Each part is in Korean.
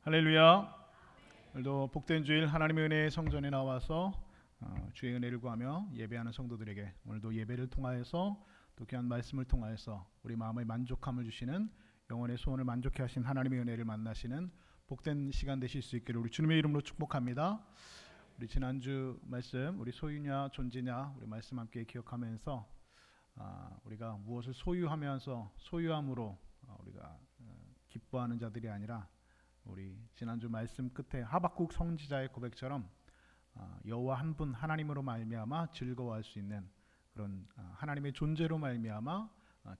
할렐루야. 오늘도 복된 주일 하나님의 은혜의 성전에 나와서 주의 은혜를 구하며 예배하는 성도들에게 오늘도 예배를 통하여서 또 귀한 말씀을 통하여서 우리 마음의 만족함을 주시는 영혼의 소원을 만족해 하신 하나님의 은혜를 만나시는 복된 시간 되실 수 있기를 우리 주님의 이름으로 축복합니다. 우리 지난주 말씀, 우리 소유냐 존재냐 우리 말씀 함께 기억하면서 우리가 무엇을 소유하면서 소유함으로 우리가 기뻐하는 자들이 아니라 우리 지난주 말씀 끝에 하박국 선지자의 고백처럼 여호와 한 분 하나님으로 말미암아 즐거워할 수 있는 그런 하나님의 존재로 말미암아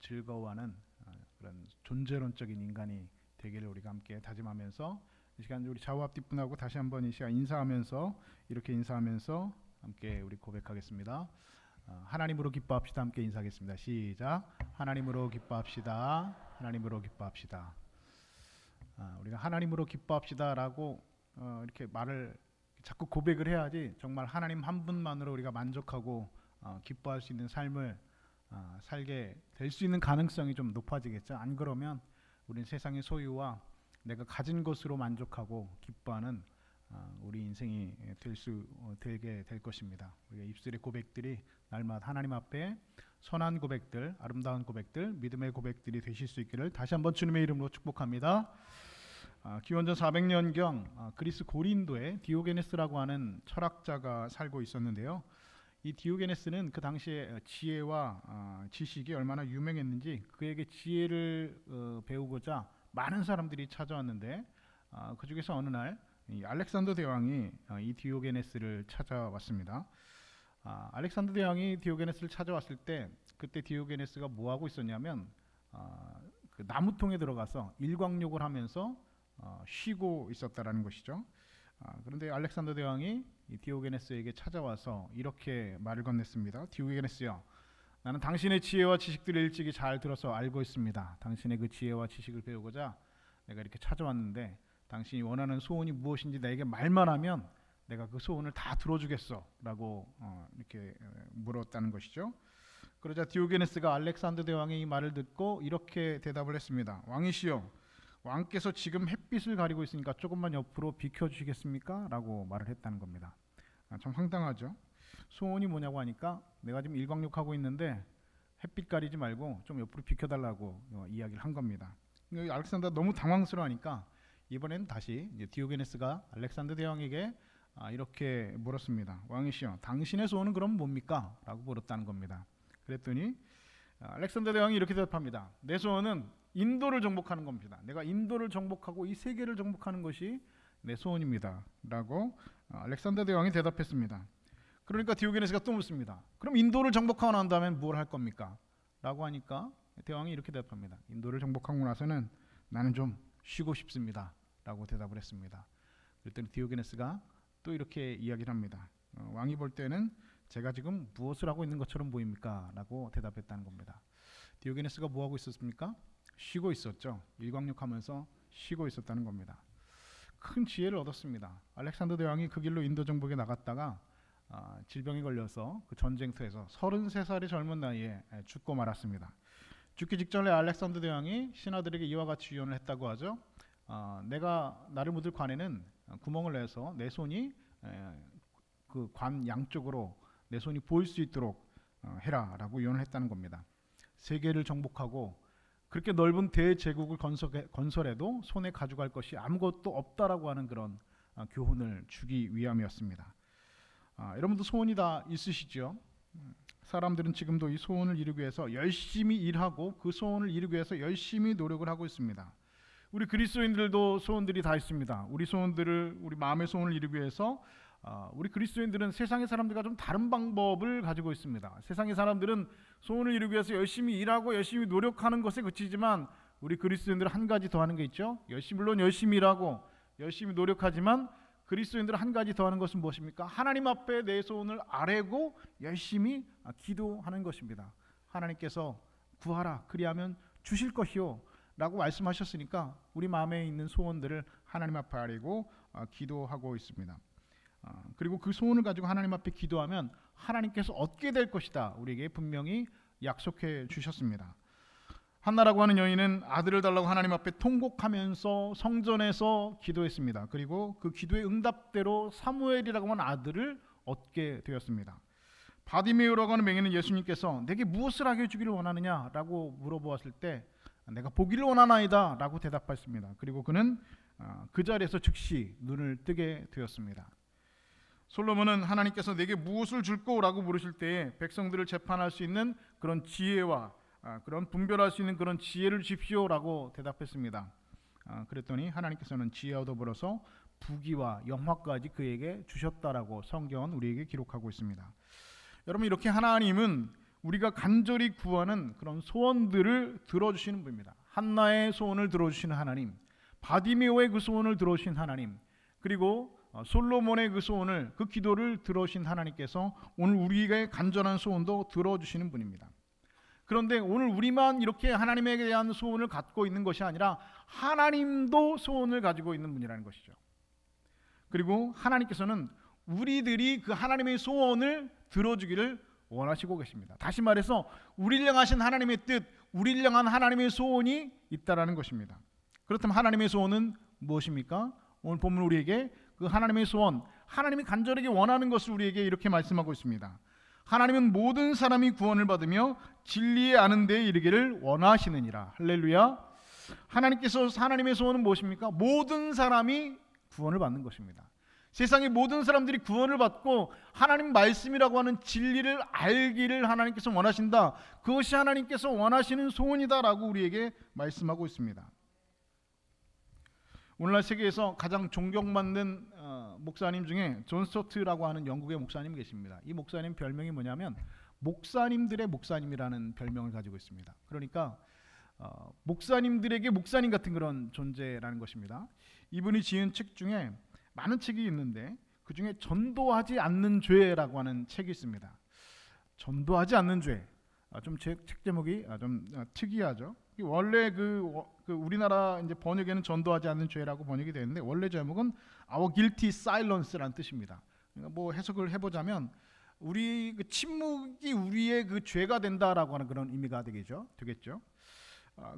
즐거워하는 그런 존재론적인 인간이 되기를 우리가 함께 다짐하면서 이 시간 우리 좌우 앞 뒷분하고 다시 한번 이 시간 인사하면서 이렇게 인사하면서 함께 우리 고백하겠습니다. 하나님으로 기뻐합시다. 함께 인사하겠습니다. 시작. 하나님으로 기뻐합시다. 하나님으로 기뻐합시다. 우리가 하나님으로 기뻐합시다라고 이렇게 말을 자꾸 고백을 해야지 정말 하나님 한 분만으로 우리가 만족하고 기뻐할 수 있는 삶을 살게 될 수 있는 가능성이 좀 높아지겠죠. 안 그러면 우리는 세상의 소유와 내가 가진 것으로 만족하고 기뻐하는 우리 인생이 되게 될 것입니다. 우리가 입술의 고백들이 날마다 하나님 앞에 선한 고백들, 아름다운 고백들, 믿음의 고백들이 되실 수 있기를 다시 한번 주님의 이름으로 축복합니다. 기원전 400년경 그리스 고린도에 디오게네스라고 하는 철학자가 살고 있었는데요. 이 디오게네스는 그 당시에 지혜와 지식이 얼마나 유명했는지 그에게 지혜를 배우고자 많은 사람들이 찾아왔는데 그 중에서 어느 날 이 알렉산더 대왕이 이 디오게네스를 찾아왔습니다. 알렉산더 대왕이 디오게네스를 찾아왔을 때 그때 디오게네스가 뭐 하고 있었냐면 그 나무통에 들어가서 일광욕을 하면서 쉬고 있었다라는 것이죠. 그런데 알렉산더 대왕이 이 디오게네스에게 찾아와서 이렇게 말을 건넸습니다. 디오게네스여, 나는 당신의 지혜와 지식들을 일찍이 잘 들어서 알고 있습니다. 당신의 그 지혜와 지식을 배우고자 내가 이렇게 찾아왔는데 당신이 원하는 소원이 무엇인지 내게 말만 하면 내가 그 소원을 다 들어주겠어 라고 이렇게 물었다는 것이죠. 그러자 디오게네스가 알렉산더 대왕의 이 말을 듣고 이렇게 대답을 했습니다. 왕이시여, 왕께서 지금 햇빛을 가리고 있으니까 조금만 옆으로 비켜주시겠습니까? 라고 말을 했다는 겁니다. 참 황당하죠. 소원이 뭐냐고 하니까 내가 지금 일광욕하고 있는데 햇빛 가리지 말고 좀 옆으로 비켜달라고 이야기를 한 겁니다. 알렉산더가 너무 당황스러워하니까 이번에는 다시 디오게네스가 알렉산더 대왕에게 이렇게 물었습니다. 왕이시여, 당신의 소원은 그럼 뭡니까? 라고 물었다는 겁니다. 그랬더니 알렉산더 대왕이 이렇게 대답합니다. 내 소원은 인도를 정복하는 겁니다. 내가 인도를 정복하고 이 세계를 정복하는 것이 내 소원입니다. 라고 알렉산더 대왕이 대답했습니다. 그러니까 디오게네스가 또 묻습니다. 그럼 인도를 정복하고 난 다음엔 뭘 할 겁니까? 라고 하니까 대왕이 이렇게 대답합니다. 인도를 정복하고 나서는 나는 좀 쉬고 싶습니다. 라고 대답을 했습니다. 그랬더니 디오게네스가 또 이렇게 이야기를 합니다. 왕이 볼 때는 제가 지금 무엇을 하고 있는 것처럼 보입니까? 라고 대답했다는 겁니다. 디오게네스가 뭐 하고 있었습니까? 쉬고 있었죠. 일광욕하면서 쉬고 있었다는 겁니다. 큰 지혜를 얻었습니다. 알렉산더 대왕이 그 길로 인도 정복에 나갔다가 질병에 걸려서 그 전쟁터에서 33살의 젊은 나이에 죽고 말았습니다. 죽기 직전에 알렉산더 대왕이 신하들에게 이와 같이 유언을 했다고 하죠. 내가 나를 묻을 관에는 구멍을 내서 내 손이 그 관 양쪽으로 내 손이 보일 수 있도록 해라 라고 유언을 했다는 겁니다. 세계를 정복하고 그렇게 넓은 대제국을 건설해도 손에 가져갈 것이 아무것도 없다라고 하는 그런 교훈을 주기 위함이었습니다. 여러분도 소원이 다 있으시죠? 사람들은 지금도 이 소원을 이루기 위해서 열심히 일하고 그 소원을 이루기 위해서 열심히 노력을 하고 있습니다. 우리 그리스도인들도 소원들이 다 있습니다. 우리 마음의 소원을 이루기 위해서 우리 그리스도인들은 세상의 사람들과 좀 다른 방법을 가지고 있습니다. 세상의 사람들은 소원을 이루기 위해서 열심히 일하고 열심히 노력하는 것에 그치지만 우리 그리스도인들은 한 가지 더 하는 게 있죠. 물론 열심히 일하고 열심히 노력하지만 그리스도인들은 한 가지 더 하는 것은 무엇입니까? 하나님 앞에 내 소원을 아뢰고 열심히 기도하는 것입니다. 하나님께서 구하라 그리하면 주실 것이요 라고 말씀하셨으니까 우리 마음에 있는 소원들을 하나님 앞에 아뢰고 기도하고 있습니다. 그리고 그 소원을 가지고 하나님 앞에 기도하면 하나님께서 얻게 될 것이다 우리에게 분명히 약속해 주셨습니다. 한나라고 하는 여인은 아들을 달라고 하나님 앞에 통곡하면서 성전에서 기도했습니다. 그리고 그 기도의 응답대로 사무엘이라고 하는 아들을 얻게 되었습니다. 바디메오라고 하는 맹인은 예수님께서 내게 무엇을 하게 해주기를 원하느냐라고 물어보았을 때 내가 보기를 원하나이다 라고 대답했습니다. 그리고 그는 그 자리에서 즉시 눈을 뜨게 되었습니다. 솔로몬은 하나님께서 내게 무엇을 줄꼬 라고 물으실 때에 백성들을 재판할 수 있는 그런 지혜와 그런 분별할 수 있는 그런 지혜를 주십시오 라고 대답했습니다. 그랬더니 하나님께서는 지혜와 더불어서 부귀와 영화까지 그에게 주셨다라고 성경은 우리에게 기록하고 있습니다. 여러분, 이렇게 하나님은 우리가 간절히 구하는 그런 소원들을 들어주시는 분입니다. 한나의 소원을 들어주시는 하나님, 바디메오의 그 소원을 들어주신 하나님, 그리고 솔로몬의 그 소원을, 그 기도를 들어주신 하나님께서 오늘 우리의 간절한 소원도 들어주시는 분입니다. 그런데 오늘 우리만 이렇게 하나님에 대한 소원을 갖고 있는 것이 아니라 하나님도 소원을 가지고 있는 분이라는 것이죠. 그리고 하나님께서는 우리들이 그 하나님의 소원을 들어주기를 원하시고 계십니다. 다시 말해서 우리를 향하신 하나님의 뜻, 우리를 향한 하나님의 소원이 있다라는 것입니다. 그렇다면 하나님의 소원은 무엇입니까? 오늘 본문 우리에게 그 하나님의 소원, 하나님이 간절하게 원하는 것을 우리에게 이렇게 말씀하고 있습니다. 하나님은 모든 사람이 구원을 받으며 진리에 아는 데에 이르기를 원하시느니라. 할렐루야. 하나님께서 하나님의 소원은 무엇입니까? 모든 사람이 구원을 받는 것입니다. 세상의 모든 사람들이 구원을 받고 하나님 말씀이라고 하는 진리를 알기를 하나님께서 원하신다. 그것이 하나님께서 원하시는 소원이다라고 우리에게 말씀하고 있습니다. 오늘날 세계에서 가장 존경받는 목사님 중에 존 스토트라고 하는 영국의 목사님 계십니다. 이 목사님 별명이 뭐냐면 목사님들의 목사님이라는 별명을 가지고 있습니다. 그러니까 목사님들에게 목사님 같은 그런 존재라는 것입니다. 이분이 지은 책 중에 많은 책이 있는데 그 중에 전도하지 않는 죄라고 하는 책이 있습니다. 전도하지 않는 죄. 좀 책 제목이 좀 특이하죠. 원래 그 우리나라 이제 번역에는 전도하지 않는 죄라고 번역이 되는데 원래 제목은 Our Guilty Silence라는 뜻입니다. 그러니까 뭐 해석을 해보자면 우리 그 침묵이 우리의 그 죄가 된다라고 하는 그런 의미가 되겠죠.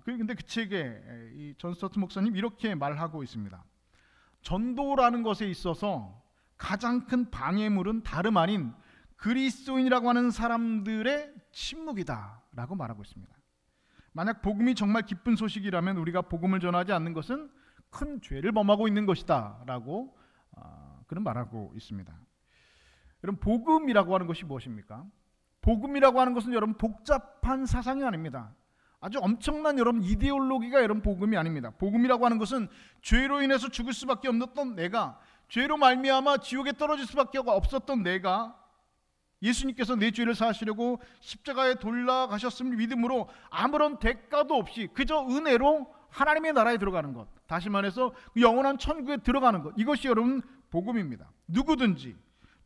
근데 그 책에 이 존 스토트 목사님 이렇게 말하고 있습니다. 전도라는 것에 있어서 가장 큰 방해물은 다름 아닌 그리스도인이라고 하는 사람들의 침묵이다 라고 말하고 있습니다. 만약 복음이 정말 기쁜 소식이라면 우리가 복음을 전하지 않는 것은 큰 죄를 범하고 있는 것이다 라고 그는 말하고 있습니다. 여러분, 복음이라고 하는 것이 무엇입니까? 복음이라고 하는 것은 여러분 복잡한 사상이 아닙니다. 아주 엄청난 여러분 이데올로기가 여러분 복음이 아닙니다. 복음이라고 하는 것은 죄로 인해서 죽을 수밖에 없었던 내가, 죄로 말미암아 지옥에 떨어질 수밖에 없었던 내가 예수님께서 내 죄를 사하시려고 십자가에 돌아가셨음을 믿음으로 아무런 대가도 없이 그저 은혜로 하나님의 나라에 들어가는 것, 다시 말해서 영원한 천국에 들어가는 것, 이것이 여러분 복음입니다. 누구든지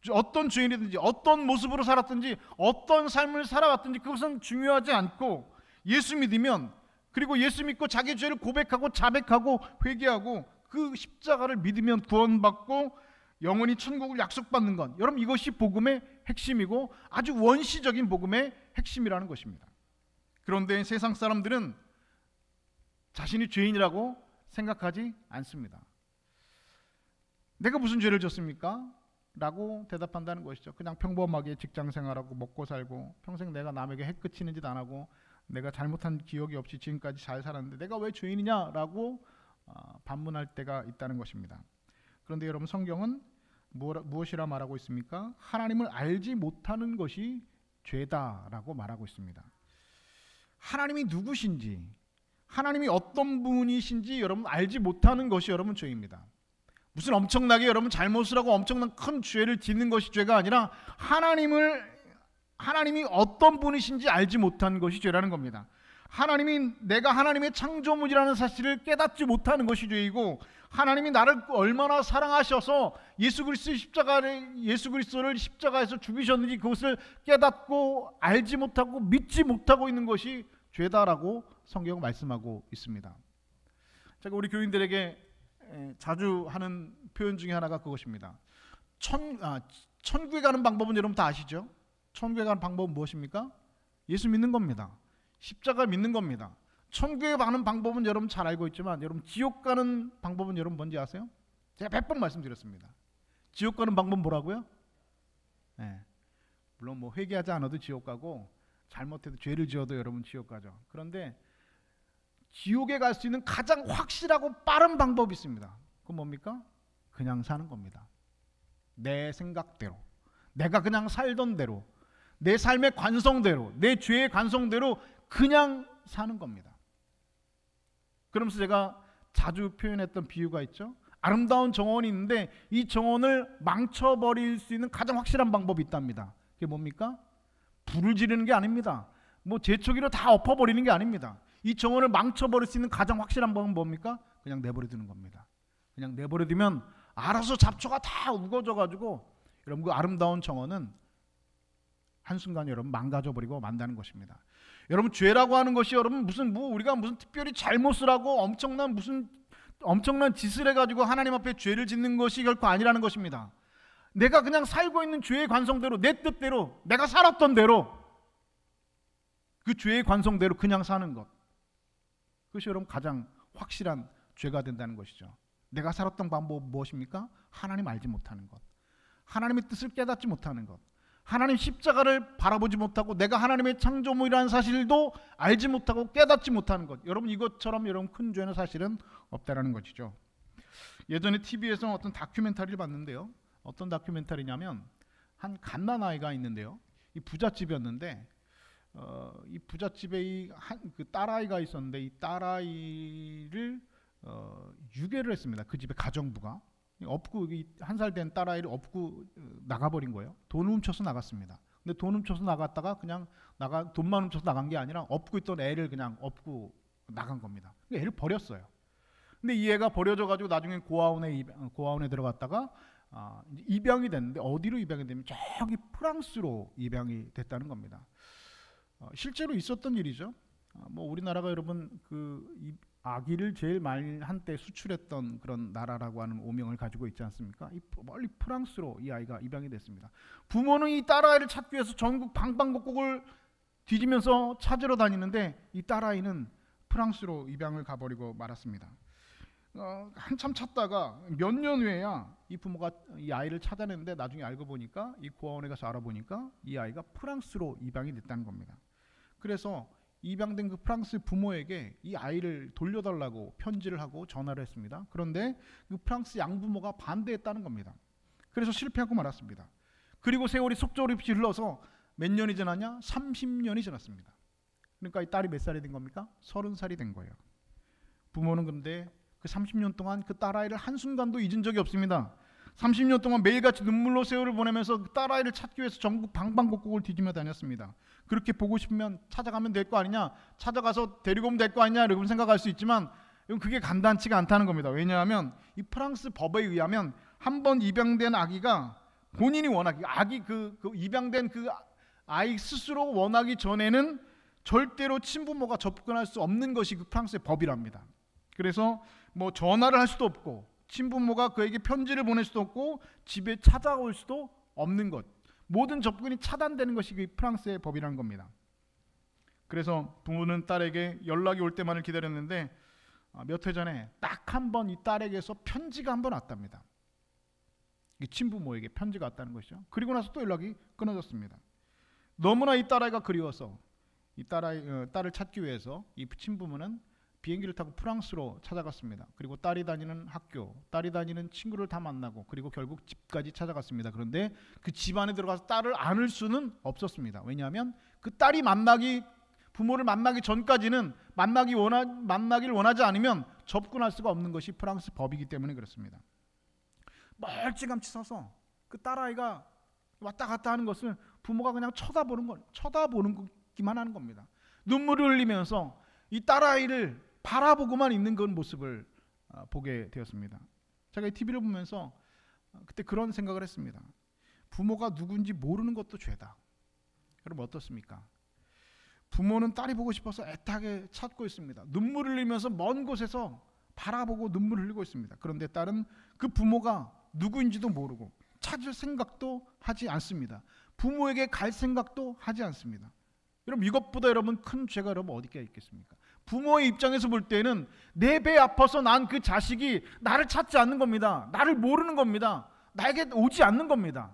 어떤 죄인이든지 어떤 모습으로 살았든지 어떤 삶을 살아왔든지 그것은 중요하지 않고 예수 믿으면, 그리고 예수 믿고 자기 죄를 고백하고 자백하고 회개하고 그 십자가를 믿으면 구원받고 영원히 천국을 약속받는 것, 여러분 이것이 복음의 핵심이고 아주 원시적인 복음의 핵심이라는 것입니다. 그런데 세상 사람들은 자신이 죄인이라고 생각하지 않습니다. 내가 무슨 죄를 졌습니까? 라고 대답한다는 것이죠. 그냥 평범하게 직장생활하고 먹고 살고 평생 내가 남에게 해끝이는 짓 안 하고 내가 잘못한 기억이 없이 지금까지 잘 살았는데 내가 왜 죄인이냐라고 반문할 때가 있다는 것입니다. 그런데 여러분, 성경은 무엇이라 말하고 있습니까? 하나님을 알지 못하는 것이 죄다라고 말하고 있습니다. 하나님이 누구신지, 하나님이 어떤 분이신지 여러분 알지 못하는 것이 여러분 죄입니다. 무슨 엄청나게 여러분 잘못을 하고 엄청난 큰 죄를 짓는 것이 죄가 아니라 하나님이 어떤 분이신지 알지 못한 것이 죄라는 겁니다. 내가 하나님의 창조물이라는 사실을 깨닫지 못하는 것이 죄이고, 하나님이 나를 얼마나 사랑하셔서 예수 그리스도를 십자가에서 죽이셨는지 그것을 깨닫고 알지 못하고 믿지 못하고 있는 것이 죄다라고 성경은 말씀하고 있습니다. 제가 우리 교인들에게 자주 하는 표현 중에 하나가 그것입니다. 천국에 가는 방법은 여러분 다 아시죠? 천국에 가는 방법은 무엇입니까? 예수 믿는 겁니다. 십자가 믿는 겁니다. 천국에 가는 방법은 여러분 잘 알고 있지만 여러분 지옥 가는 방법은 여러분 뭔지 아세요? 제가 100번 말씀드렸습니다. 지옥 가는 방법 뭐라고요? 네. 물론 뭐 회개하지 않아도 지옥 가고 잘못해도 죄를 지어도 여러분 지옥 가죠. 그런데 지옥에 갈 수 있는 가장 확실하고 빠른 방법이 있습니다. 그건 뭡니까? 그냥 사는 겁니다. 내 생각대로, 내가 그냥 살던 대로, 내 삶의 관성대로, 내 죄의 관성대로 그냥 사는 겁니다. 그러면서 제가 자주 표현했던 비유가 있죠. 아름다운 정원이 있는데 이 정원을 망쳐버릴 수 있는 가장 확실한 방법이 있답니다. 그게 뭡니까? 불을 지르는 게 아닙니다. 뭐 재초기로 다 엎어버리는 게 아닙니다. 이 정원을 망쳐버릴 수 있는 가장 확실한 방법은 뭡니까? 그냥 내버려두는 겁니다. 그냥 내버려두면 알아서 잡초가 다 우거져가지고 여러분 그 아름다운 정원은 한순간 여러분 망가져버리고 만다는 것입니다. 여러분 죄라고 하는 것이 여러분 우리가 무슨 특별히 잘못을 하고 엄청난 짓을 해가지고 하나님 앞에 죄를 짓는 것이 결코 아니라는 것입니다. 내가 그냥 살고 있는 죄의 관성대로 내 뜻대로 내가 살았던 대로 그 죄의 관성대로 그냥 사는 것, 그것이 여러분 가장 확실한 죄가 된다는 것이죠. 내가 살았던 방법은 무엇입니까? 하나님 알지 못하는 것, 하나님의 뜻을 깨닫지 못하는 것, 하나님 십자가를 바라보지 못하고 내가 하나님의 창조물이라는 사실도 알지 못하고 깨닫지 못하는 것. 여러분 이것처럼 여러분 큰 죄는 사실은 없다라는 것이죠. 예전에 TV에서 어떤 다큐멘터리를 봤는데요. 어떤 다큐멘터리냐면 한 갓난아이가 있는데요. 이 부잣집이었는데 이 부잣집에 그 딸아이가 있었는데 이 딸아이를 유괴를 했습니다. 그 집의 가정부가. 업고 한 살 된 딸아이를 업고 나가버린 거예요. 돈을 훔쳐서 나갔습니다. 근데 돈 훔쳐서 나갔다가 그냥 돈만 훔쳐서 나간 게 아니라 업고 있던 애를 그냥 업고 나간 겁니다. 애를 버렸어요. 근데 이 애가 버려져 가지고 나중에 고아원에 들어갔다가 입양이 됐는데 어디로 입양이 되면 저기 프랑스로 입양이 됐다는 겁니다. 실제로 있었던 일이죠. 뭐 우리나라가 여러분 그 아기를 제일 많이 한때 수출했던 그런 나라라고 하는 오명을 가지고 있지 않습니까? 멀리 프랑스로 이 아이가 입양이 됐습니다. 부모는 이 딸아이를 찾기 위해서 전국 방방곡곡을 뒤지면서 찾으러 다니는데 이 딸아이는 프랑스로 입양을 가버리고 말았습니다. 한참 찾다가 몇 년 후에야 이 부모가 이 아이를 찾아냈는데 나중에 알고 보니까 이 고아원에 가서 알아보니까 이 아이가 프랑스로 입양이 됐다는 겁니다. 그래서 입양된 그 프랑스 부모에게 이 아이를 돌려달라고 편지를 하고 전화를 했습니다. 그런데 그 프랑스 양부모가 반대했다는 겁니다. 그래서 실패하고 말았습니다. 그리고 세월이 속절없이 흘러서 몇 년이 지났냐? 30년이 지났습니다. 그러니까 이 딸이 몇 살이 된 겁니까? 30살이 된 거예요. 부모는 근데 그 30년 동안 그 딸아이를 한순간도 잊은 적이 없습니다. 30년 동안 매일같이 눈물로 세월을 보내면서 그 딸아이를 찾기 위해서 전국 방방곡곡을 뒤지며 다녔습니다. 그렇게 보고 싶으면 찾아가면 될 거 아니냐, 찾아가서 데리고 오면 될 거 아니냐 여러분 생각할 수 있지만 그게 간단치가 않다는 겁니다. 왜냐하면 이 프랑스 법에 의하면 한 번 입양된 아기가 본인이 아기 그 입양된 그 아이 스스로 원하기 전에는 절대로 친부모가 접근할 수 없는 것이 그 프랑스의 법이랍니다. 그래서 뭐 전화를 할 수도 없고 친부모가 그에게 편지를 보낼 수도 없고 집에 찾아올 수도 없는 것, 모든 접근이 차단되는 것이 그 프랑스의 법이라는 겁니다. 그래서 부모는 딸에게 연락이 올 때만을 기다렸는데 몇 해 전에 딱 한 번 이 딸에게서 편지가 한 번 왔답니다. 이 친부모에게 편지가 왔다는 것이죠. 그리고 나서 또 연락이 끊어졌습니다. 너무나 이 딸아이가 그리워서 이 딸을 찾기 위해서 이 친부모는 비행기를 타고 프랑스로 찾아갔습니다. 그리고 딸이 다니는 학교, 딸이 다니는 친구를 다 만나고 그리고 결국 집까지 찾아갔습니다. 그런데 그 집 안에 들어가서 딸을 안을 수는 없었습니다. 왜냐하면 그 딸이 부모를 만나기 전까지는 만나기를 원하지 않으면 접근할 수가 없는 것이 프랑스 법이기 때문에 그렇습니다. 멀찌감치 서서 그 딸아이가 왔다 갔다 하는 것을 부모가 그냥 쳐다보기만 하는 겁니다. 눈물을 흘리면서 이 딸아이를 바라보고만 있는 그런 모습을 보게 되었습니다. 제가 이 TV를 보면서 그때 그런 생각을 했습니다. 부모가 누군지 모르는 것도 죄다. 여러분 어떻습니까? 부모는 딸이 보고 싶어서 애타게 찾고 있습니다. 눈물을 흘리면서 먼 곳에서 바라보고 눈물을 흘리고 있습니다. 그런데 딸은 그 부모가 누구인지도 모르고 찾을 생각도 하지 않습니다. 부모에게 갈 생각도 하지 않습니다. 여러분 이것보다 여러분 큰 죄가 여러분 어디가 있겠습니까? 부모의 입장에서 볼 때는 내 배 아파서 난 그 자식이 나를 찾지 않는 겁니다. 나를 모르는 겁니다. 나에게 오지 않는 겁니다.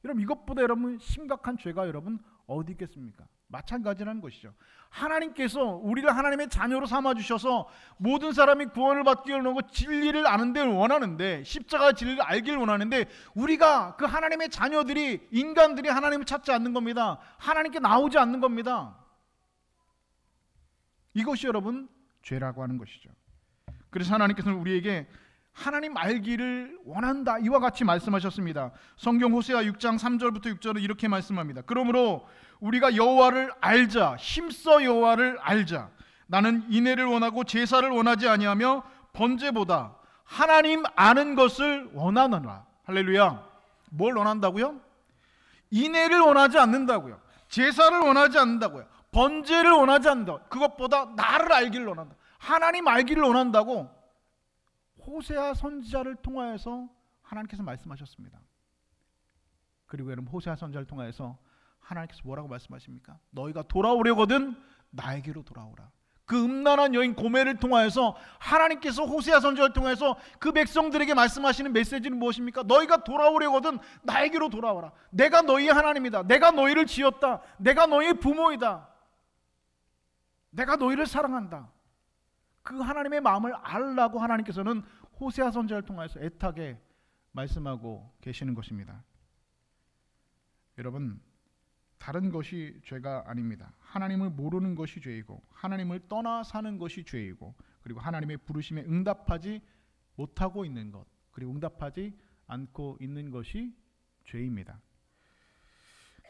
여러분, 이것보다 여러분 심각한 죄가 여러분 어디 있겠습니까? 마찬가지라는 것이죠. 하나님께서 우리를 하나님의 자녀로 삼아주셔서 모든 사람이 구원을 받기를 원하고 진리를 아는 데를 원하는데, 십자가의 진리를 알기를 원하는데, 우리가 그 하나님의 자녀들이, 인간들이 하나님을 찾지 않는 겁니다. 하나님께 나오지 않는 겁니다. 이것이 여러분 죄라고 하는 것이죠. 그래서 하나님께서는 우리에게 하나님 알기를 원한다, 이와 같이 말씀하셨습니다. 성경 호세아 6장 3절부터 6절은 이렇게 말씀합니다. 그러므로 우리가 여호와를 알자, 힘써 여호와를 알자. 나는 인애를 원하고 제사를 원하지 아니하며 번제보다 하나님 아는 것을 원하노라. 할렐루야. 뭘 원한다고요? 인애를 원하지 않는다고요. 제사를 원하지 않는다고요. 번제를 원하지 않는다. 그것보다 나를 알기를 원한다. 하나님 알기를 원한다고 호세아 선지자를 통하여서 하나님께서 말씀하셨습니다. 그리고 여러분, 호세아 선지자를 통하여서 하나님께서 뭐라고 말씀하십니까? 너희가 돌아오려거든 나에게로 돌아오라. 그 음란한 여인 고멜을 통하여서 하나님께서 호세아 선지자를 통해서 그 백성들에게 말씀하시는 메시지는 무엇입니까? 너희가 돌아오려거든 나에게로 돌아오라. 내가 너희의 하나님이다. 내가 너희를 지었다. 내가 너희의 부모이다. 내가 너희를 사랑한다. 그 하나님의 마음을 알라고 하나님께서는 호세아 선지자를 통해서 애타게 말씀하고 계시는 것입니다. 여러분, 다른 것이 죄가 아닙니다. 하나님을 모르는 것이 죄이고, 하나님을 떠나 사는 것이 죄이고, 그리고 하나님의 부르심에 응답하지 못하고 있는 것, 그리고 응답하지 않고 있는 것이 죄입니다.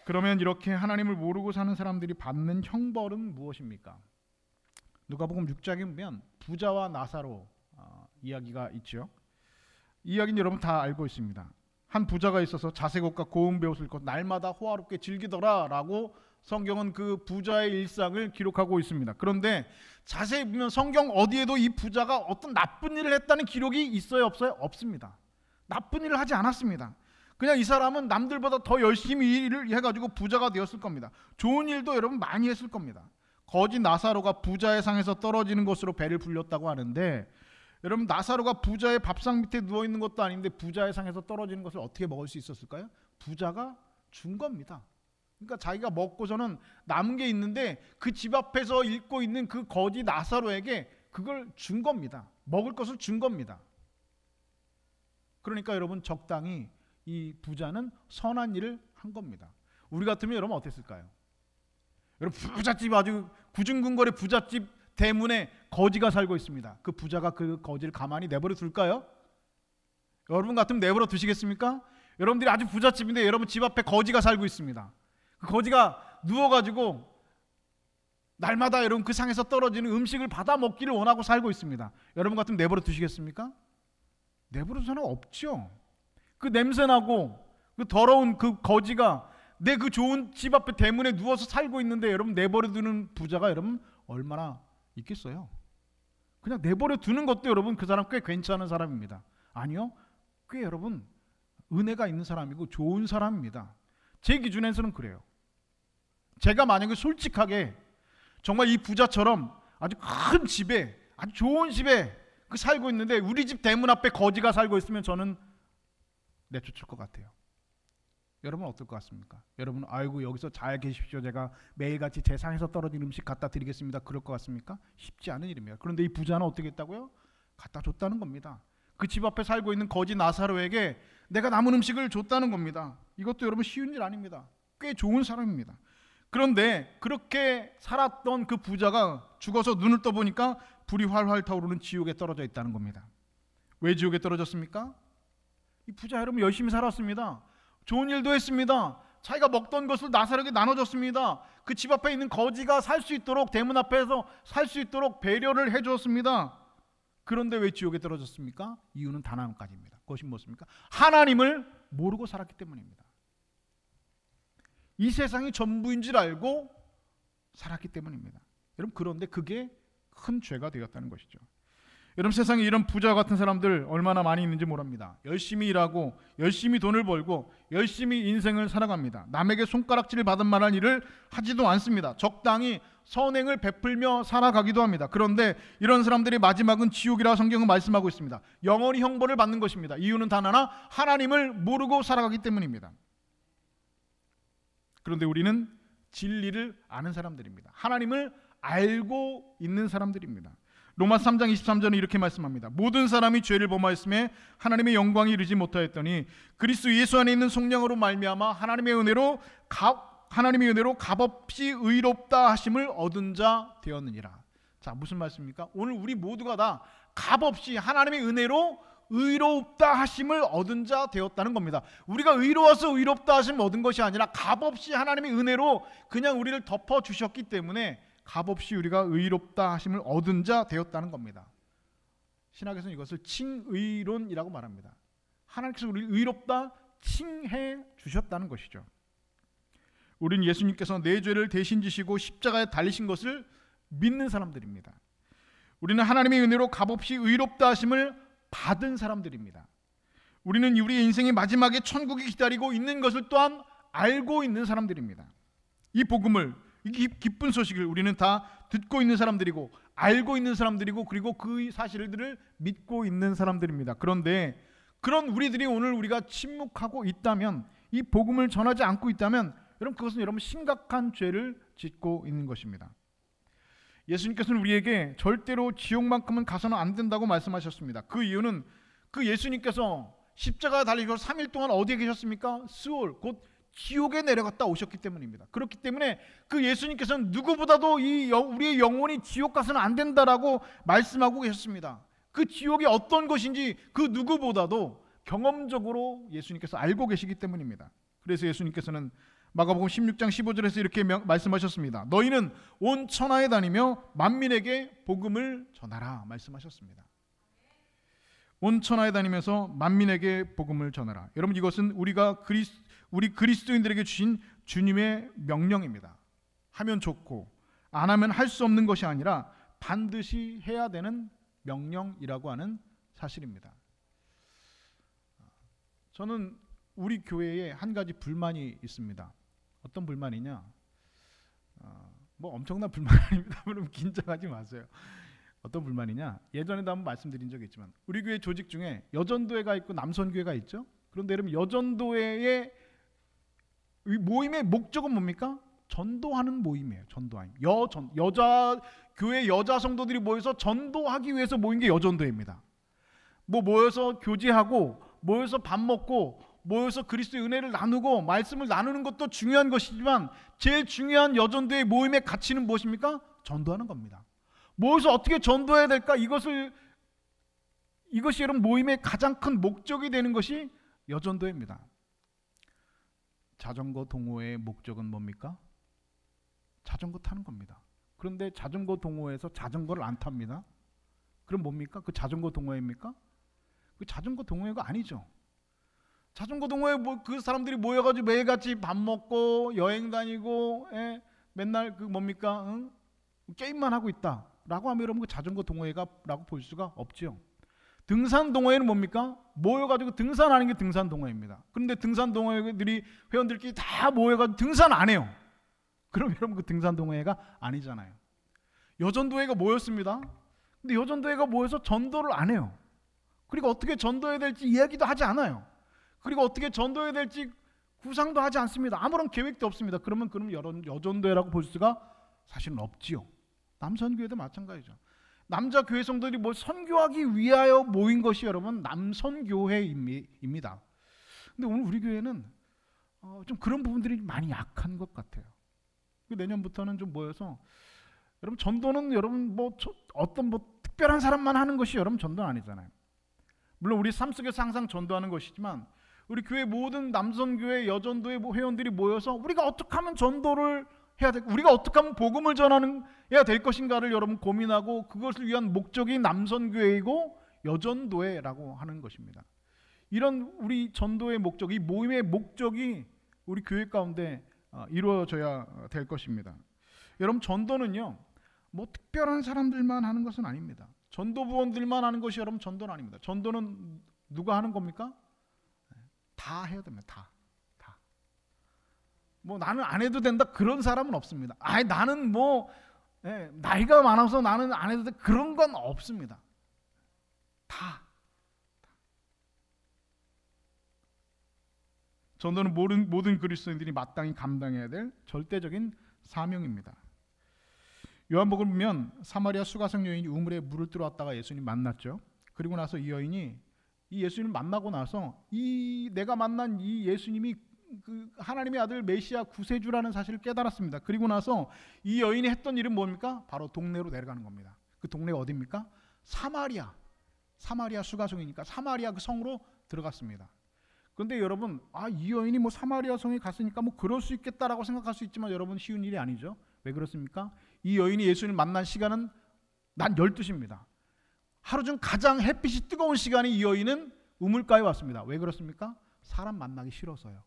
그러면 이렇게 하나님을 모르고 사는 사람들이 받는 형벌은 무엇입니까? 누가복음 6장에 보면 부자와 나사로 이야기가 있죠. 이 이야기는 여러분 다 알고 있습니다. 한 부자가 있어서 자색 옷과 고운 배옷을 입고 날마다 호화롭게 즐기더라 라고 성경은 그 부자의 일상을 기록하고 있습니다. 그런데 자세히 보면 성경 어디에도 이 부자가 어떤 나쁜 일을 했다는 기록이 있어요, 없어요? 없습니다. 나쁜 일을 하지 않았습니다. 그냥 이 사람은 남들보다 더 열심히 일을 해가지고 부자가 되었을 겁니다. 좋은 일도 여러분 많이 했을 겁니다. 거지 나사로가 부자의 상에서 떨어지는 것으로 배를 불렸다고 하는데, 여러분, 나사로가 부자의 밥상 밑에 누워있는 것도 아닌데 부자의 상에서 떨어지는 것을 어떻게 먹을 수 있었을까요? 부자가 준 겁니다. 그러니까 자기가 먹고서는 남은 게 있는데 그 집 앞에서 읽고 있는 그 거지 나사로에게 그걸 준 겁니다. 먹을 것을 준 겁니다. 그러니까 여러분, 적당히 이 부자는 선한 일을 한 겁니다. 우리 같으면 여러분 어땠을까요? 여러분, 부잣집, 아주 구중궁궐의 부잣집 대문에 거지가 살고 있습니다. 그 부자가 그 거지를 가만히 내버려 둘까요? 여러분 같으면 내버려 두시겠습니까? 여러분들이 아주 부잣집인데 여러분 집 앞에 거지가 살고 있습니다. 그 거지가 누워가지고 날마다 여러분 그 상에서 떨어지는 음식을 받아 먹기를 원하고 살고 있습니다. 여러분 같으면 내버려 두시겠습니까? 내버려 둘 사람 없죠. 그 냄새나고 그 더러운 그 거지가 내 그 좋은 집 앞에 대문에 누워서 살고 있는데 여러분 내버려 두는 부자가 여러분 얼마나 있겠어요? 그냥 내버려 두는 것도 여러분 그 사람 꽤 괜찮은 사람입니다. 아니요, 꽤 여러분 은혜가 있는 사람이고 좋은 사람입니다. 제 기준에서는 그래요. 제가 만약에 솔직하게 정말 이 부자처럼 아주 큰 집에, 아주 좋은 집에 그 살고 있는데 우리 집 대문 앞에 거지가 살고 있으면 저는 내쫓을 것 같아요. 여러분 어떨 것 같습니까? 여러분, 아이고 여기서 잘 계십시오, 제가 매일같이 제 상에서 떨어진 음식 갖다 드리겠습니다, 그럴 것 같습니까? 쉽지 않은 일입니다. 그런데 이 부자는 어떻게 했다고요? 갖다 줬다는 겁니다. 그 집 앞에 살고 있는 거지 나사로에게 내가 남은 음식을 줬다는 겁니다. 이것도 여러분 쉬운 일 아닙니다. 꽤 좋은 사람입니다. 그런데 그렇게 살았던 그 부자가 죽어서 눈을 떠보니까 불이 활활 타오르는 지옥에 떨어져 있다는 겁니다. 왜 지옥에 떨어졌습니까? 이 부자 여러분 열심히 살았습니다. 좋은 일도 했습니다. 자기가 먹던 것을 나사로에게 나눠줬습니다. 그 집 앞에 있는 거지가 살 수 있도록, 대문 앞에서 살 수 있도록 배려를 해주었습니다. 그런데 왜 지옥에 떨어졌습니까? 이유는 단 한 가지입니다. 그것이 무엇입니까? 하나님을 모르고 살았기 때문입니다. 이 세상이 전부인 줄 알고 살았기 때문입니다. 여러분, 그런데 그게 큰 죄가 되었다는 것이죠. 여러분, 세상에 이런 부자 같은 사람들 얼마나 많이 있는지 모릅니다. 열심히 일하고 열심히 돈을 벌고 열심히 인생을 살아갑니다. 남에게 손가락질을 받을 만한 일을 하지도 않습니다. 적당히 선행을 베풀며 살아가기도 합니다. 그런데 이런 사람들의 마지막은 지옥이라 성경은 말씀하고 있습니다. 영원히 형벌을 받는 것입니다. 이유는 단 하나, 하나님을 모르고 살아가기 때문입니다. 그런데 우리는 진리를 아는 사람들입니다. 하나님을 알고 있는 사람들입니다. 로마서 3장 23절에 이렇게 말씀합니다. 모든 사람이 죄를 범하였음에 하나님의 영광이 이르지 못하였더니 그리스도 예수 안에 있는 성령으로 말미암아 하나님의 은혜로 값없이 의롭다 하심을 얻은 자 되었느니라. 자, 무슨 말씀입니까? 오늘 우리 모두가 다 값없이 하나님의 은혜로 의롭다 하심을 얻은 자 되었다는 겁니다. 우리가 의로워서 의롭다 하심을 얻은 것이 아니라 값없이 하나님의 은혜로 그냥 우리를 덮어주셨기 때문에 값없이 우리가 의롭다 하심을 얻은 자 되었다는 겁니다. 신학에서는 이것을 칭의론이라고 말합니다. 하나님께서 우리를 의롭다 칭해 주셨다는 것이죠. 우리는 예수님께서 내 죄를 대신 지시고 십자가에 달리신 것을 믿는 사람들입니다. 우리는 하나님의 은혜로 값없이 의롭다 하심을 받은 사람들입니다. 우리는 우리의 인생의 마지막에 천국이 기다리고 있는 것을 또한 알고 있는 사람들입니다. 이 복음을, 이 기쁜 소식을 우리는 다 듣고 있는 사람들이고 알고 있는 사람들이고 그리고 그 사실들을 믿고 있는 사람들입니다. 그런데 그런 우리들이 오늘 우리가 침묵하고 있다면, 이 복음을 전하지 않고 있다면 여러분, 그것은 여러분 심각한 죄를 짓고 있는 것입니다. 예수님께서는 우리에게 절대로 지옥만큼은 가서는 안 된다고 말씀하셨습니다. 그 이유는 그 예수님께서 십자가에 달리셔서 3일 동안 어디에 계셨습니까? 스올, 곧 지옥에 내려갔다 오셨기 때문입니다. 그렇기 때문에 그 예수님께서는 누구보다도 우리의 영혼이 지옥 가서는 안 된다라고 말씀하고 계셨습니다. 그 지옥이 어떤 것인지 그 누구보다도 경험적으로 예수님께서 알고 계시기 때문입니다. 그래서 예수님께서는 마가복음 16장 15절에서 이렇게 말씀하셨습니다. 너희는 온 천하에 다니며 만민에게 복음을 전하라 말씀하셨습니다. 온 천하에 다니면서 만민에게 복음을 전하라. 여러분, 이것은 우리 그리스도인들에게 주신 주님의 명령입니다. 하면 좋고 안 하면 할 수 없는 것이 아니라 반드시 해야 되는 명령이라고 하는 사실입니다. 저는 우리 교회에 한 가지 불만이 있습니다. 어떤 불만이냐? 뭐 엄청난 불만 아닙니다. 여러분 긴장하지 마세요. 어떤 불만이냐? 예전에도 한번 말씀드린 적이 있지만 우리 교회 조직 중에 여전도회가 있고 남선교회가 있죠. 그런데 여러분, 여전도회의 모임의 목적은 뭡니까? 전도하는 모임이에요. 전도하는 교회 여자 성도들이 모여서 전도하기 위해서 모인 게 여전도회입니다. 모여서 교제하고 모여서 밥 먹고 모여서 그리스도의 은혜를 나누고 말씀을 나누는 것도 중요한 것이지만 제일 중요한 여전도의 모임의 가치는 무엇입니까? 전도하는 겁니다. 모여서 어떻게 전도해야 될까? 이것이 여러분 모임의 가장 큰 목적이 되는 것이 여전도입니다. 자전거 동호회의 목적은 뭡니까? 자전거 타는 겁니다. 그런데 자전거 동호회에서 자전거를 안 탑니다. 그럼 뭡니까? 그 자전거 동호회입니까? 그 자전거 동호회가 아니죠. 자전거 동호회 그 사람들이 모여가지고 매일같이 밥 먹고 여행 다니고 맨날 그 뭡니까? 게임만 하고 있다라고 하면 여러분 그 자전거 동호회가라고 볼 수가 없죠. 등산 동호회는 뭡니까? 모여가지고 등산하는 게 등산 동호회입니다. 그런데 등산 동호회들이 회원들끼리 다 모여가지고 등산 안 해요. 그럼 여러분 그 등산 동호회가 아니잖아요. 여전도회가 모였습니다. 근데 여전도회가 모여서 전도를 안 해요. 그리고 어떻게 전도해야 될지 이야기도 하지 않아요. 그리고 어떻게 전도해야 될지 구상도 하지 않습니다. 아무런 계획도 없습니다. 그럼 여전도회라고 볼 수가 사실은 없지요. 남선교회도 마찬가지죠. 남자 교회 성도들이 선교하기 위하여 모인 것이 여러분 남선교회입니다. 근데 오늘 우리 교회는 좀 그런 부분들이 많이 약한 것 같아요. 내년부터는 좀 모여서 여러분 전도는 여러분 어떤 특별한 사람만 하는 것이 여러분 전도는 아니잖아요. 물론 우리 삶 속에서 항상 전도하는 것이지만 우리 교회 모든 남선교회 여전도회 회원들이 모여서 우리가 어떻게 하면 전도를 해야 될, 우리가 어떻게 하면 복음을 전해야 될 것인가를 여러분 고민하고 그것을 위한 목적이 남선교회이고 여전도회라고 하는 것입니다. 이런 우리 전도의 목적, 이 모임의 목적이 우리 교회 가운데 이루어져야 될 것입니다. 여러분 전도는요 특별한 사람들만 하는 것은 아닙니다. 전도부원들만 하는 것이 여러분 전도는 아닙니다. 전도는 누가 하는 겁니까? 다 해야 됩니다. 다. 뭐 나는 안 해도 된다 그런 사람은 없습니다. 아니 나는 뭐 나이가 많아서 나는 안 해도 돼 그런 건 없습니다. 다. 전도는 모든 그리스도인들이 마땅히 감당해야 될 절대적인 사명입니다. 요한복음 보면 사마리아 수가성 여인이 우물에 물을 들어왔다가 예수님 만났죠. 그리고 나서 이 여인이 이 예수님 만나고 나서 내가 만난 이 예수님이 그 하나님의 아들 메시아 구세주라는 사실을 깨달았습니다. 그리고 나서 이 여인이 했던 일은 뭡니까? 바로 동네로 내려가는 겁니다. 그 동네가 어디입니까? 사마리아 수가성이니까 사마리아 그 성으로 들어갔습니다. 그런데 여러분, 이 여인이 뭐 사마리아 성에 갔으니까 뭐 그럴 수 있겠다라고 생각할 수 있지만 여러분 쉬운 일이 아니죠. 왜 그렇습니까? 이 여인이 예수님을 만난 시간은 낮 12시입니다. 하루 중 가장 햇빛이 뜨거운 시간에 이 여인은 우물가에 왔습니다. 왜 그렇습니까? 사람 만나기 싫어서요.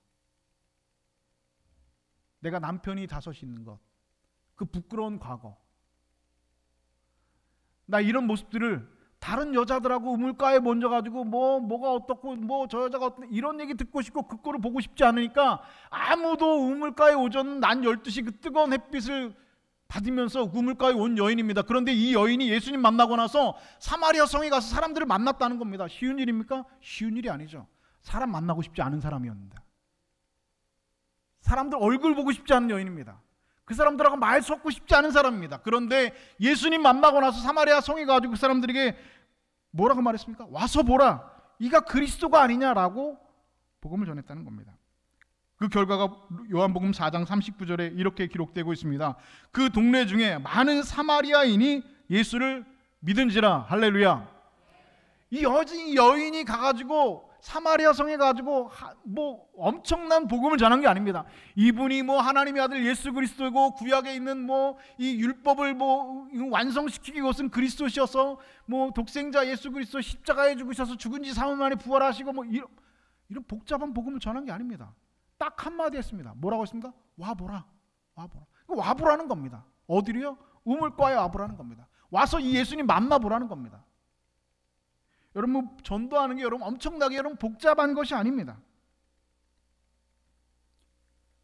내가 남편이 5이 있는 것, 그 부끄러운 과거, 나 이런 모습들을 다른 여자들하고 우물가에 먼저 가지고 뭐가 어떻고 뭐 저 여자가 어떻고 이런 얘기 듣고 싶고 그 꼴을 보고 싶지 않으니까 아무도 우물가에 오전 낮 12시 그 뜨거운 햇빛을 받으면서 우물가에 온 여인입니다. 그런데 이 여인이 예수님 만나고 나서 사마리아 성에 가서 사람들을 만났다는 겁니다. 쉬운 일입니까? 쉬운 일이 아니죠. 사람 만나고 싶지 않은 사람이었는데, 사람들 얼굴 보고 싶지 않은 여인입니다. 그 사람들하고 말 섞고 싶지 않은 사람입니다. 그런데 예수님 만나고 나서 사마리아 성에 가지고 그 사람들에게 뭐라고 말했습니까? 와서 보라, 이가 그리스도가 아니냐라고 복음을 전했다는 겁니다. 그 결과가 요한복음 4장 39절에 이렇게 기록되고 있습니다. 그 동네 중에 많은 사마리아인이 예수를 믿은지라. 할렐루야. 이 여인이 가가지고 사마리아 성에 가지고 뭐 엄청난 복음을 전한 게 아닙니다. 이분이 뭐 하나님의 아들 예수 그리스도고 구약에 있는 뭐 이 율법을 뭐 완성시키기 위해서는 그리스도셔서 뭐 독생자 예수 그리스도 십자가에 죽으셔서 죽은 지 3일 만에 부활하시고 뭐 이런 복잡한 복음을 전한 게 아닙니다. 딱 한마디 했습니다. 뭐라고 했습니까? 와보라. 와보라는 겁니다. 어디로요? 우물가에 와보라는 겁니다. 와서 이 예수님 만나보라는 겁니다. 여러분, 전도하는 게 여러분 엄청나게 여러분 복잡한 것이 아닙니다.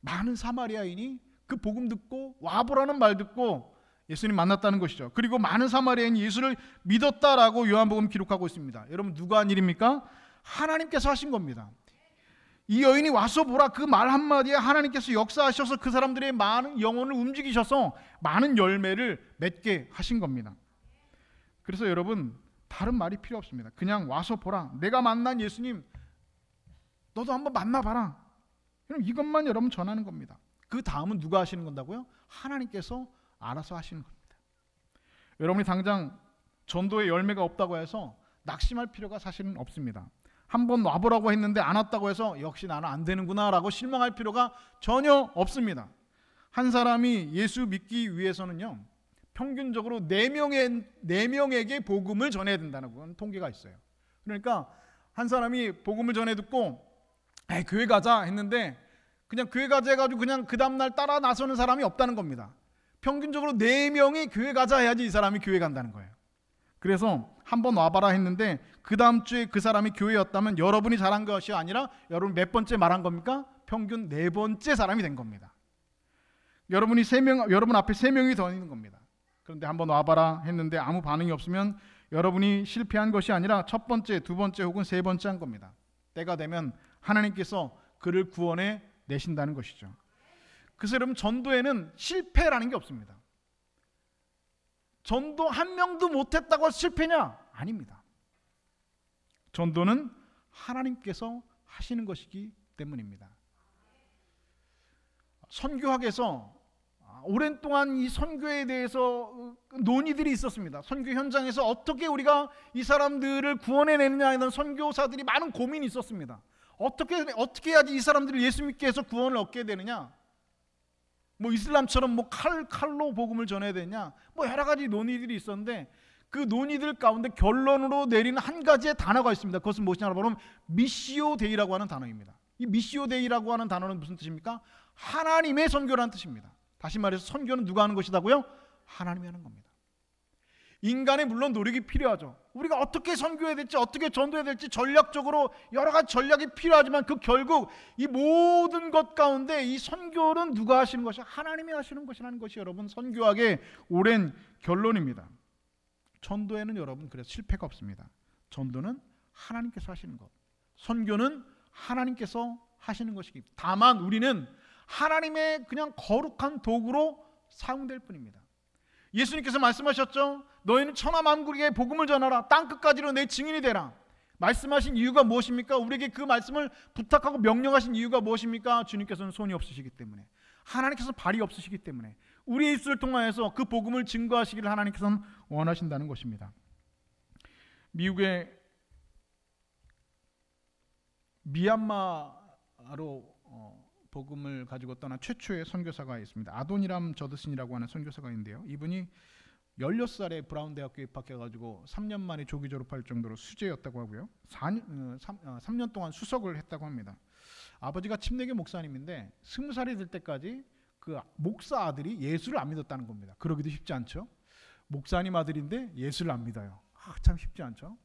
많은 사마리아인이 그 복음 듣고 와보라는 말 듣고 예수님 만났다는 것이죠. 그리고 많은 사마리아인이 예수를 믿었다라고 요한복음 기록하고 있습니다. 여러분, 누가 한 일입니까? 하나님께서 하신 겁니다. 이 여인이 와서 보라 그 말 한마디에 하나님께서 역사하셔서 그 사람들의 많은 영혼을 움직이셔서 많은 열매를 맺게 하신 겁니다. 그래서 여러분, 다른 말이 필요 없습니다. 그냥 와서 보라. 내가 만난 예수님 너도 한번 만나봐라. 이것만 여러분 전하는 겁니다. 그 다음은 누가 하시는 건다고요? 하나님께서 알아서 하시는 겁니다. 여러분이 당장 전도의 열매가 없다고 해서 낙심할 필요가 사실은 없습니다. 한번 와보라고 했는데 안 왔다고 해서 역시 나는 안 되는구나 라고 실망할 필요가 전혀 없습니다. 한 사람이 예수 믿기 위해서는요, 평균적으로 4명에게 복음을 전해야 된다는 그런 통계가 있어요. 그러니까 한 사람이 복음을 전해 듣고 교회 가자 했는데 그냥 교회 가자 해가지고 그냥 그 다음날 따라 나서는 사람이 없다는 겁니다. 평균적으로 4명이 교회 가자 해야지 이 사람이 교회 간다는 거예요. 그래서 한번 와봐라 했는데 그 다음 주에 그 사람이 교회였다면 여러분이 잘한 것이 아니라 여러분 몇 번째 말한 겁니까? 평균 4번째 사람이 된 겁니다. 여러분 앞에 3명이 더 있는 겁니다. 그런데 한번 와봐라 했는데 아무 반응이 없으면 여러분이 실패한 것이 아니라 첫 번째, 두 번째 혹은 세 번째 한 겁니다. 때가 되면 하나님께서 그를 구원해 내신다는 것이죠. 그래서 여러분, 전도에는 실패라는 게 없습니다. 전도 한 명도 못했다고 실패냐? 아닙니다. 전도는 하나님께서 하시는 것이기 때문입니다. 선교학에서 오랜 동안 이 선교에 대해서 논의들이 있었습니다. 선교 현장에서 어떻게 우리가 이 사람들을 구원해내느냐에 대한 선교사들이 많은 고민이 있었습니다. 어떻게 해야지 이 사람들을 예수 믿게 해서 구원을 얻게 되느냐? 뭐 이슬람처럼 뭐 칼로 복음을 전해야 되냐? 뭐 여러 가지 논의들이 있었는데 그 논의들 가운데 결론으로 내리는 한 가지의 단어가 있습니다. 그것은 무엇이냐고 보면 미시오 데이라고 하는 단어입니다. 이 미시오 데이라고 하는 단어는 무슨 뜻입니까? 하나님의 선교라는 뜻입니다. 다시 말해서 선교는 누가 하는 것이다고요? 하나님이 하는 겁니다. 인간의 물론 노력이 필요하죠. 우리가 어떻게 선교해야 될지, 어떻게 전도해야 될지 전략적으로 여러 가지 전략이 필요하지만 그 결국 이 모든 것 가운데 이 선교는 누가 하시는 것이? 하나님이 하시는 것이라는 것이 여러분 선교학의 오랜 결론입니다. 전도에는 여러분 그래서 실패가 없습니다. 전도는 하나님께서 하시는 것, 선교는 하나님께서 하시는 것이기. 다만 우리는 하나님의 그냥 거룩한 도구로 사용될 뿐입니다. 예수님께서 말씀하셨죠. 너희는 천하만국에 복음을 전하라. 땅끝까지로 내 증인이 되라. 말씀하신 이유가 무엇입니까? 우리에게 그 말씀을 부탁하고 명령하신 이유가 무엇입니까? 주님께서는 손이 없으시기 때문에, 하나님께서는 발이 없으시기 때문에 우리의 입술을 통하여서 그 복음을 증거하시기를 하나님께서는 원하신다는 것입니다. 미국의 미얀마로 복음을 가지고 떠난 최초의 선교사가 있습니다. 아도니람 저드슨이라고 하는 선교사가 있는데요. 이분이 16살에 브라운 대학교에 입학해가지고 3년 만에 조기 졸업할 정도로 수재였다고 하고요. 3년 동안 수석을 했다고 합니다. 아버지가 침례교 목사님인데 20살이 될 때까지 그 목사 아들이 예수를 안 믿었다는 겁니다. 그러기도 쉽지 않죠. 목사님 아들인데 예수를 안 믿어요. 참 쉽지 않죠.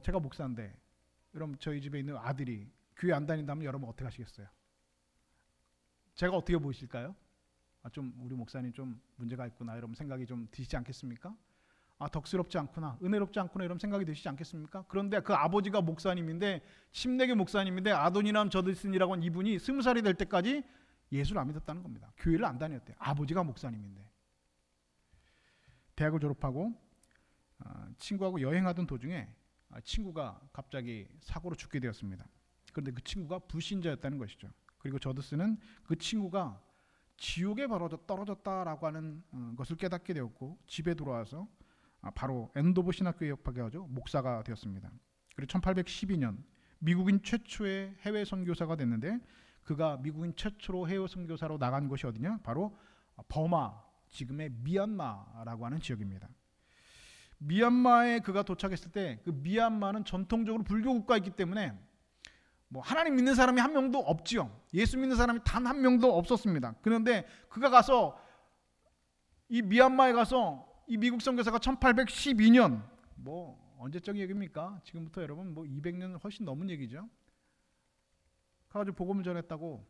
제가 목사인데 여러분 저희 집에 있는 아들이 교회 안 다닌다면 여러분 어떻게 하시겠어요? 제가 어떻게 보이실까요? 좀 우리 목사님 좀 문제가 있구나 이런 생각이 좀 드시지 않겠습니까? 덕스럽지 않구나, 은혜롭지 않구나 이런 생각이 드시지 않겠습니까? 그런데 그 아버지가 목사님인데 침례교 목사님인데 아도니람 저드슨이라고 하는 이분이 20살이 될 때까지 예수를 안 믿었다는 겁니다. 교회를 안 다녔대요. 아버지가 목사님인데. 대학을 졸업하고 친구하고 여행하던 도중에 친구가 갑자기 사고로 죽게 되었습니다. 그런데 그 친구가 불신자였다는 것이죠. 그리고 저드슨은 그 친구가 지옥에 바로 떨어졌다라고 하는 것을 깨닫게 되었고 집에 돌아와서 바로 엔도버 신학교에 입학해가지고 목사가 되었습니다. 그리고 1812년 미국인 최초의 해외 선교사가 됐는데 그가 미국인 최초로 해외 선교사로 나간 곳이 어디냐? 바로 버마, 지금의 미얀마라고 하는 지역입니다. 미얀마에 그가 도착했을 때 그 미얀마는 전통적으로 불교 국가이기 때문에 하나님 믿는 사람이 한 명도 없지요. 예수 믿는 사람이 단 한 명도 없었습니다. 그런데 그가 가서 이 미얀마에 가서 이 미국 선교사가 1812년 언제적 얘기입니까? 지금부터 여러분 200년 훨씬 넘은 얘기죠. 가가지고 복음을 전했다고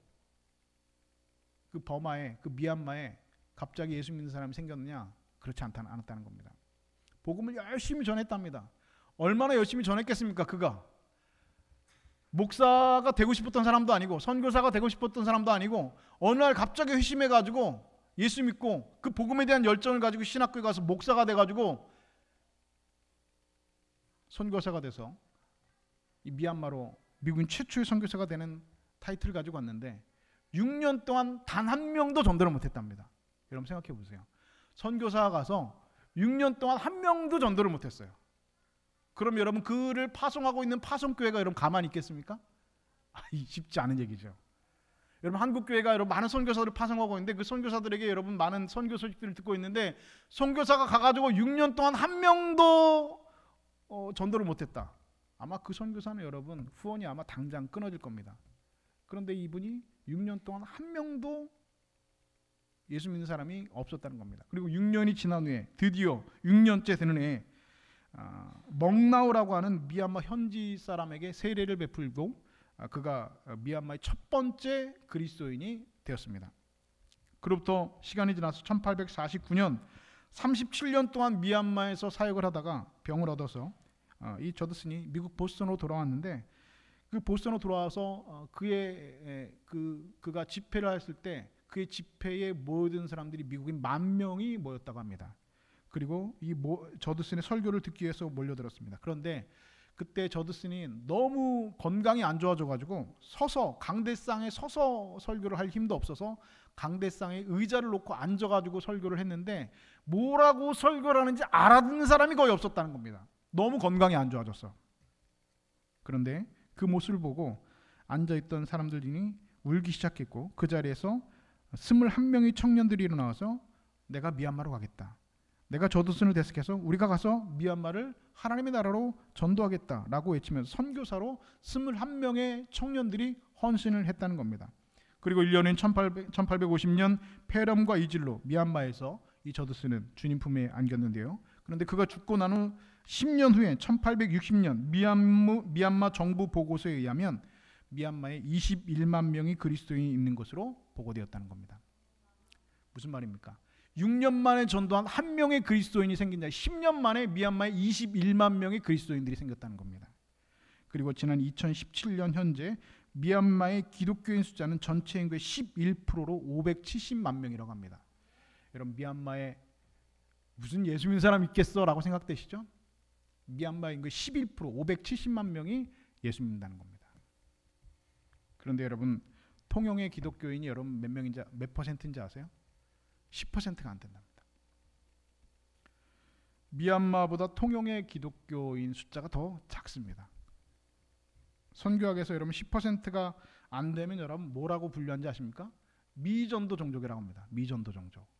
그 버마에 그 미얀마에 갑자기 예수 믿는 사람이 생겼느냐? 그렇지 않았다는 겁니다. 복음을 열심히 전했답니다. 얼마나 열심히 전했겠습니까? 그가 목사가 되고 싶었던 사람도 아니고 선교사가 되고 싶었던 사람도 아니고 어느 날 갑자기 회심해가지고 예수 믿고 그 복음에 대한 열정을 가지고 신학교에 가서 목사가 돼가지고 선교사가 돼서 이 미얀마로 미국인 최초의 선교사가 되는 타이틀을 가지고 왔는데 6년 동안 단 한 명도 전도를 못했답니다. 여러분 생각해 보세요. 선교사가 가서 6년 동안 한 명도 전도를 못했어요. 그럼 여러분 그를 파송하고 있는 파송교회가 여러분 가만히 있겠습니까? 쉽지 않은 얘기죠. 여러분 한국교회가 여러분 많은 선교사들을 파송하고 있는데 그 선교사들에게 여러분 많은 선교 소식들을 듣고 있는데 선교사가 가가지고 6년 동안 한 명도 전도를 못했다. 아마 그 선교사는 여러분 후원이 아마 당장 끊어질 겁니다. 그런데 이분이 6년 동안 한 명도 예수 믿는 사람이 없었다는 겁니다. 그리고 6년이 지난 후에 드디어 6년째 되는 해에 멍나우라고 하는 미얀마 현지 사람에게 세례를 베풀고 그가 미얀마의 첫 번째 그리스도인이 되었습니다. 그로부터 시간이 지나서 1849년 37년 동안 미얀마에서 사역을 하다가 병을 얻어서 이 저드슨이 미국 보스턴으로 돌아왔는데 그 보스턴으로 돌아와서 그가 집회를 했을 때 그의 집회에 모여든 사람들이 미국인 10,000명이 모였다고 합니다. 그리고 이 저드슨의 설교를 듣기 위해서 몰려들었습니다. 그런데 그때 저드슨이 너무 건강이 안 좋아져가지고 강대상에 서서 설교를 할 힘도 없어서 강대상에 의자를 놓고 앉아가지고 설교를 했는데 뭐라고 설교를 하는지 알아듣는 사람이 거의 없었다는 겁니다. 너무 건강이 안 좋아졌어. 그런데 그 모습을 보고 앉아있던 사람들이 울기 시작했고 그 자리에서 21명의 청년들이 일어나와서 내가 미얀마로 가겠다. 내가 저드슨을 대속해서 우리가 가서 미얀마를 하나님의 나라로 전도하겠다라고 외치면서 선교사로 21명의 청년들이 헌신을 했다는 겁니다. 그리고 1년인 1850년 폐렴과 이질로 미얀마에서 이 저드스는 주님 품에 안겼는데요. 그런데 그가 죽고 난 후 10년 후에 1860년 미얀마 정부 보고서에 의하면 미얀마에 21만 명이 그리스도인이 있는 것으로 보고되었다는 겁니다. 무슨 말입니까? 6년 만에 전도한 한 명의 그리스도인이 생긴 자 10년 만에 미얀마에 21만 명의 그리스도인들이 생겼다는 겁니다. 그리고 지난 2017년 현재 미얀마의 기독교인 숫자는 전체 인구의 11%로 570만 명이라고 합니다. 여러분, 미얀마에 무슨 예수 믿는 사람 있겠어? 라고 생각되시죠? 미얀마 인구의 11% 570만 명이 예수 믿는다는 겁니다. 그런데 여러분, 통영의 기독교인이 여러분 몇 퍼센트인지 아세요? 10%가 안 된답니다. 미얀마보다 통영의 기독교인 숫자가 더 작습니다. 선교학에서 여러분 10%가 안 되면 여러분 뭐라고 분류하는지 아십니까? 미전도 종족이라고 합니다. 미전도 종족.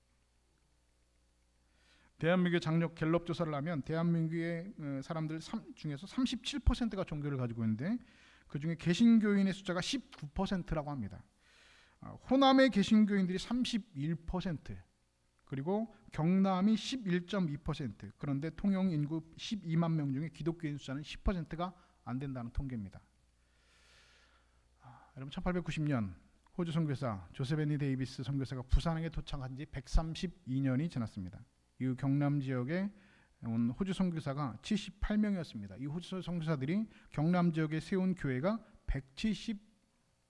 대한민국의 작년 갤럽 조사를 하면 대한민국의 사람들 중에서 37%가 종교를 가지고 있는데 그 중에 개신교인의 숫자가 19%라고 합니다. 호남의 개신교인들이 31%, 그리고 경남이 11.2%, 그런데 통영 인구 12만 명 중에 기독교인 숫자는 10%가 안 된다는 통계입니다. 여러분, 1890년 호주 선교사 조셉 앤니 데이비스 선교사가 부산에 도착한 지 132년이 지났습니다. 이후 경남 지역에 온 호주 선교사가 78명이었습니다. 이 호주 선교사들이 경남 지역에 세운 교회가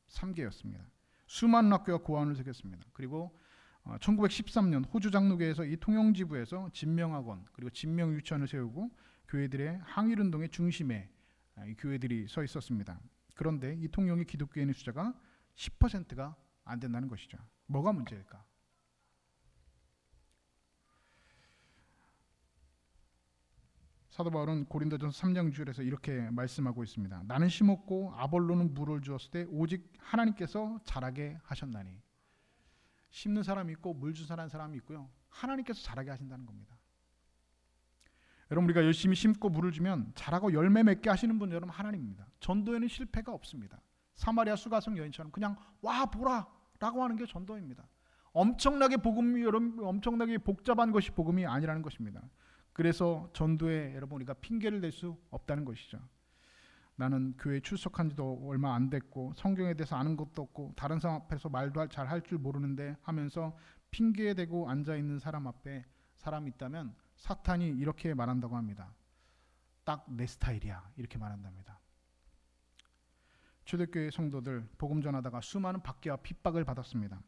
173개였습니다. 수많은 학교와 고아원을 세웠습니다. 그리고 1913년 호주 장로교에서 이 통영지부에서 진명학원 그리고 진명유치원을 세우고 교회들의 항일운동의 중심에 이 교회들이 서 있었습니다. 그런데 이 통영의 기독교인의 숫자가 10%가 안 된다는 것이죠. 뭐가 문제일까? 사도 바울은 고린도전서 3장 6절에서 이렇게 말씀하고 있습니다. 나는 심었고 아볼로는 물을 주었을 때 오직 하나님께서 자라게 하셨나니. 심는 사람이 있고 물 준 사람이 있고요. 하나님께서 자라게 하신다는 겁니다. 여러분, 우리가 열심히 심고 물을 주면 자라고 열매 맺게 하시는 분 여러분 하나님입니다. 전도에는 실패가 없습니다. 사마리아 수가성 여인처럼 그냥 와 보라 라고 하는 게 전도입니다. 엄청나게 복잡한 것이 복음이 아니라는 것입니다. 그래서 전도에 여러분 우리가 핑계를 댈 수 없다는 것이죠. 나는 교회에 출석한 지도 얼마 안 됐고 성경에 대해서 아는 것도 없고 다른 사람 앞에서 말도 잘 할 줄 모르는데 하면서 핑계 대고 앉아있는 사람 앞에 사람이 있다면 사탄이 이렇게 말한다고 합니다. 딱 내 스타일이야 이렇게 말한답니다. 초대교회 성도들 복음 전하다가 수많은 박해와 핍박을 받았습니다.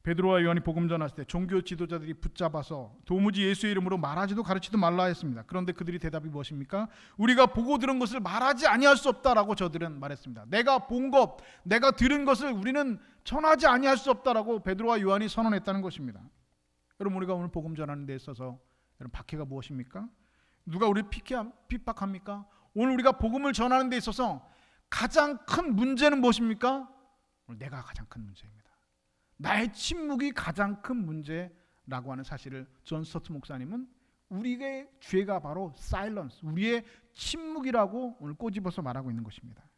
베드로와 요한이 복음 전했을 때 종교 지도자들이 붙잡아서 도무지 예수의 이름으로 말하지도 가르치도 말라 했습니다. 그런데 그들이 대답이 무엇입니까? 우리가 보고 들은 것을 말하지 아니할 수 없다라고 저들은 말했습니다. 내가 본 것, 내가 들은 것을 우리는 전하지 아니할 수 없다라고 베드로와 요한이 선언했다는 것입니다. 여러분, 우리가 오늘 복음 전하는 데 있어서 여러분 박해가 무엇입니까? 누가 우리를 핍박합니까? 오늘 우리가 복음을 전하는 데 있어서 가장 큰 문제는 무엇입니까? 오늘 내가 가장 큰 문제입니다. 나의 침묵이 가장 큰 문제라고 하는 사실을 존 스토트 목사님은 우리의 죄가 바로 사일런스, 우리의 침묵이라고 오늘 꼬집어서 말하고 있는 것입니다.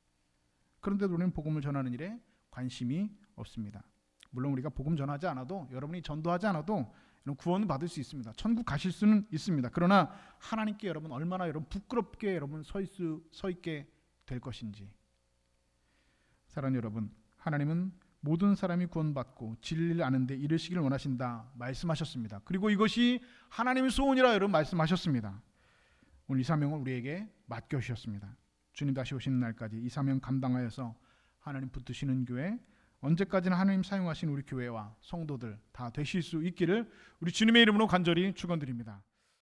그런데도 우리는 복음을 전하는 일에 관심이 없습니다. 물론 우리가 복음 전하지 않아도, 여러분이 전도하지 않아도 구원을 받을 수 있습니다. 천국 가실 수는 있습니다. 그러나 하나님께 여러분 얼마나 여러분 부끄럽게 여러분 서 있게 될 것인지. 사랑하는 여러분, 하나님은 모든 사람이 구원받고 진리를 아는 데 이르시기를 원하신다 말씀하셨습니다. 그리고 이것이 하나님의 소원이라 여러분 말씀하셨습니다. 오늘 이 사명을 우리에게 맡겨주셨습니다. 주님 다시 오시는 날까지 이 사명 감당하여서 하나님 붙드시는 교회, 언제까지나 하나님 사용하신 우리 교회와 성도들 다 되실 수 있기를 우리 주님의 이름으로 간절히 축원드립니다.